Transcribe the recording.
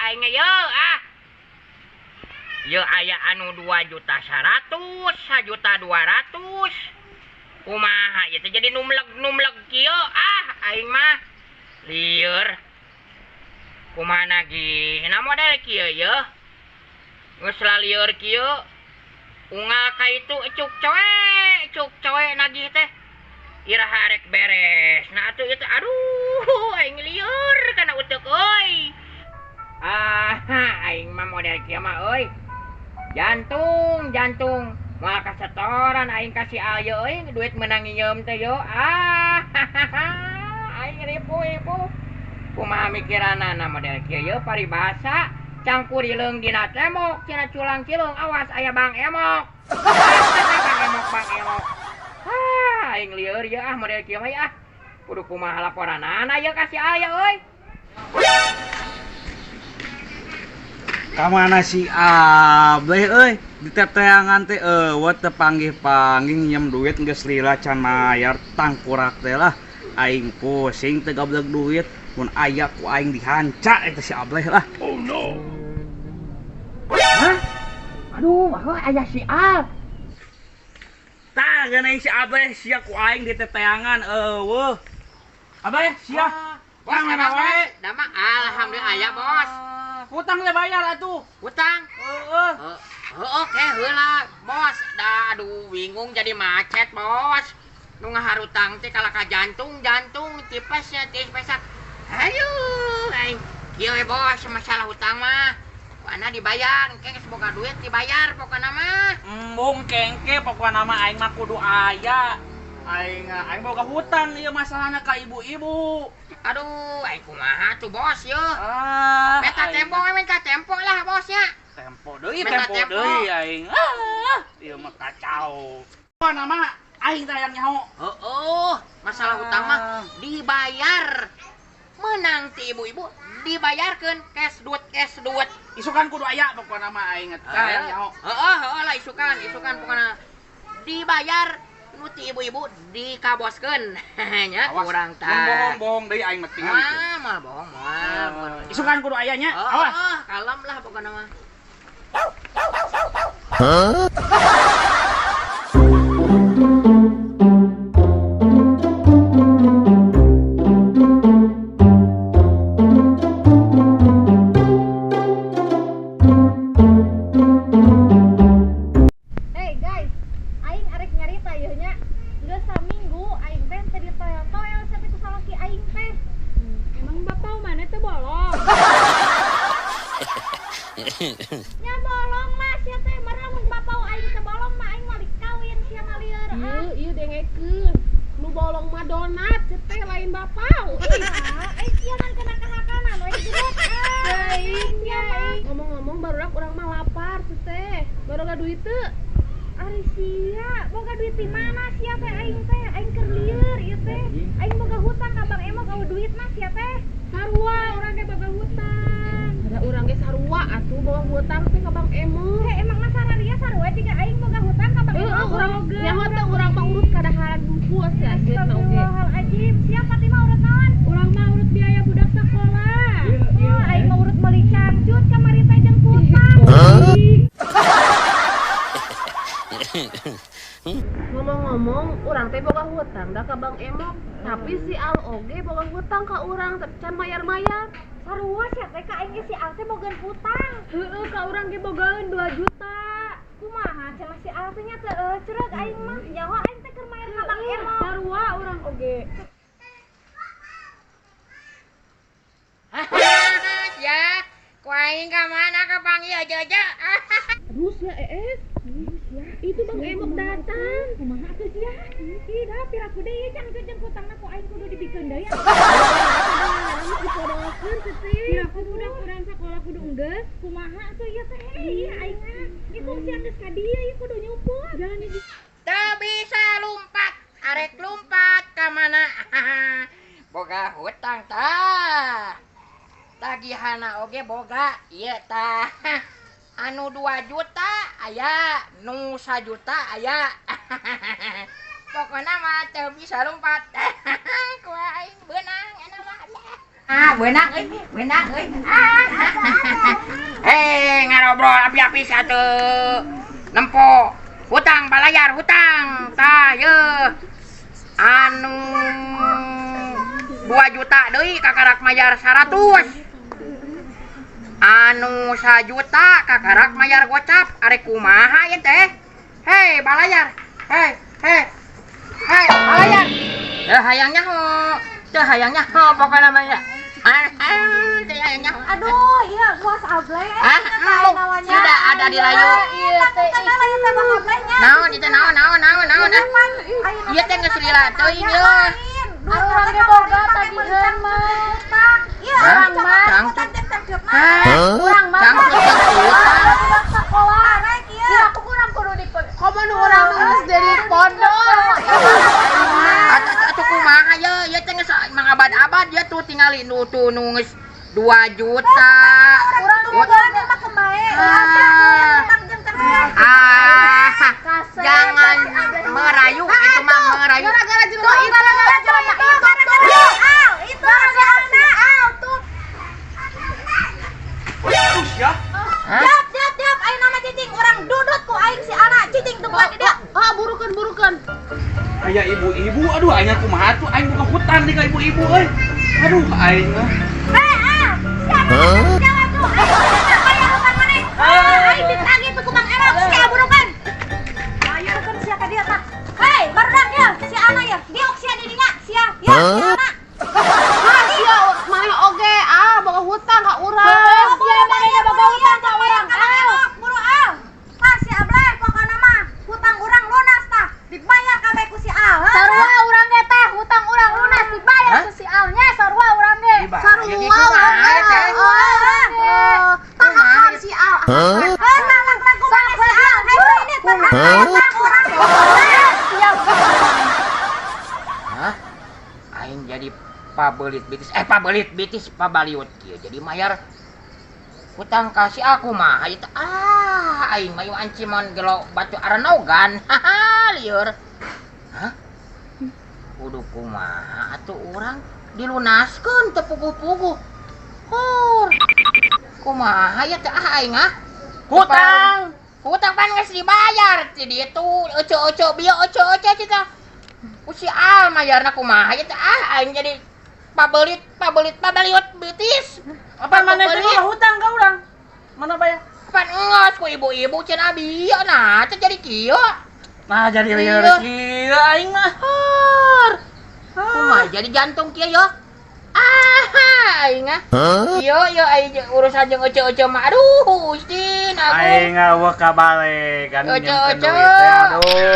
aing ye ah. Ye aya anu 2.100.000, 1.200.000. Kumaha ieu teh jadi numleg kieu ah aing mah lieur. Kumaha ge na model kieu ye. Geus lieur kieu. Unggal ka itu cuk coe nagih teh. Iraha arek beres. Nah atuh itu aduh aing lieur kana uteuk euy. Aing mah model kieu mah euy. Jantung. Moal kasetoran aing kasih ayo euy duit menang nyieum teh yo. Aing ripu. Kumaha mikiranana model kieu ye paribasa cangkur ileung dina tembok cenah culang cileung awas aya Bang Emok. Bang Emok. Aing lieur ye model kieu mah ah. Kudu kumaha laporanana ye kasih ayo euy. Kamana si Abeh euy di teteangan teh eueuh teh panggih-panggih nyem duit geus lila can mayar tangkurak teh lah aing pusing teh gablek duit mun aya ku aing dihanca eta si Abeh lah. Oh no. Hah? Aduh, aya si Al. Tah geuneuh si Abeh sia ku aing di teteangan eueuh. Abeh sia. Bos mana wae? Da mah alhamdulillah aya, Bos. Hutang teh bayar atuh. Hutang? Heeh. Oke, heula, Bos. Da aduh bingung jadi macet, Bos. Nu ngaharutang teh kalaka jantung tipesnya tipesak. Ayo, aing kieu we, Bos, masalah hutang mah. Mana dibayar, engke geus boga duit dibayar pokona mah. Embung kengke pokona mah aing mah kudu aya. Aing boga hutang ieu masalahna ka ibu-ibu. Aduh, aing kumaha tuh, Bos, ye. Minta tempo lah, Bos ya. Tempo deui aing. Ieu mah kacau. Pokona mah aing teh hayang nyaho. Masalah hutang mah dibayar. Menang ti ibu-ibu dibayarkeun cash duit. Isukan kudu aya pokona mah aing hayang nyaho. Lah isukan pokona dibayar nu ti ibu-ibu dikaboskeun. Nya kurang tah. Bohong deui aing mah tinggal. Mah bohong. Isukan kudu aya nya. Awas. Kalem lah pokona mah. Nya bolong mas ya teh marah mun bapau aing teh bolong mah aing mah dikawin sia mah lieur ieu dengekeun nu bolong mah donat teh lain bapau sia kan kena kahakanan we jedot aing nya ngomong-ngomong barudak urang mah lapar teh baruga duit teu ari sia boga duit di mana sia teh aing keur lieur ieu teh aing boga hutang ka Bang Emok gawe duit mah sia teh sarua urang ge boga hutang ada urang ge sarua atuh boga hutang teh ka Bang Emok emang mah sararia sarua jiga aing boga hutang ka Bang Emok urang nyaho teh urang mah urut kadaharan bungkus ya geus mah oge astagfirullahaladzim siapa teh mah urut naon urang mah urut biaya budak sakola aing mah urut meuli cangcut kamari teh jeung hutang ngomong-ngomong urang teh boga hutang da ka Bang Emok tapi si Al oge boga hutang ka urang tapi can mayar-mayar sarua sia teh ka aing si Al teh bogaan hutang heueuh ka urang ge bogaan 2 juta kumaha cenah si Al teh nya teh ceureuh aing mah nyaho aing teh keur mayar ka Bang Emok sarua urang oge Ya, ku aing ka mana ka Bang ieu jaja. aduh sia itu Bang Emok datang kumaha atuh sia ih da piraku deui jeung hutangna ku aing kudu dibikeun deui dipodokeun teh piraku budak urang sakola kudu enggeus kumaha atuh ieu teh ieu aing itu sia geus ka dieu ieu kudu nyumput jangan di Teu bisa lumpat, arek lumpat ka mana? Boga hutang tah. Tagihana oge boga, ieu tah. Anu 2 juta aya, nu 1 juta aya. Pokona mah teu bisa lumpat. Ku aing beunang anu mah. Benang euy. Ngarobrol api-api satu. Nempo. Hutang balayar hutang. Tah yeuh. Anu 2 juta deui kakarak mayar 100. Anu 1 juta kakarak mayar gocap. Arek kumaha ieu teh? Hei balayar. Hei balayar. Teu hayangnya ho pokona mah ya. Teu hayangnya. Aduh, iya bos Ablay. Namanya. Sudah ada di layu. Iya, teh layu teh bos Ablaynya. Naon itu naon. Ieu teh geus lila teuing yeuh. Urang ge boga tagiheun mah. Iya, urang mah. Urang mah. Sekolah rek ieu. Iya, aku kurang kudu di komo nu urang geus dari pondok. Atuh kumaha ieu teh geus mangabad-abad ya tuh tingali nu geus 2 juta. Urang nu boga mah kembae. Jangan merayu itu mah merayu. Gara-gara juga gara-gara itu si Alna tuh. Ya. Jap, aing nama cicing urang dudut ku aing si Alna cicing teu buat dia. Burukeun. Aya ibu-ibu, aduh anya kumaha tuh aing buka hutan di ka ibu-ibu euy. Aduh aing mah. Siapa tuh? Bayar hutang maneh. Aing ditagih tuh ku Mang Erok, sia burukeun. Bayarkeun sia ka dia tah. Hei, barudak ya, si Alna ya. Diok sia di dinya, sia. Ya, si Alna. Sia mana oge boga hutang ka urang. Sia mana boga hutang ka urang. Buru si Ablay pokona mah hutang urang lunas tah. Dibayar kabeh ku si Al. Sarua urang ge teh hutang urang lunas dibayar ku si Al nya sarua urang ge. Sarua urang ge. Tahan si Al. Lang ku mana si Al. Hei ini tahan hutang urang. Siap. Aing jadi pabelit bitis pabaliut kieu jadi mayar hutang kasih aku mah itu aing mah ancimon gelo batu aranogan lieur kudu kumaha atuh urang dilunaskeun teu puguh-puguh kumaha ya teh aing hutang pan geus dibayar ti dieu tuh oco bieu oco cenah usi mayarna kumaha ya teh aing jadi pabaliut bitis. Apa mana teh hutang ka urang? Mana bayar? Pan engos ku ibu-ibu cenah bieu nah teh jadi kieu. Nah jadi lieur kieu aing mah. Kumaha jadi jantung kieu yo. Aing Kieu aing urusan jeung ece-ece mah aduh Ustin aku. Aing ngaweuh ka bale kan Ece-ece. nyemkeun duit teh aduh.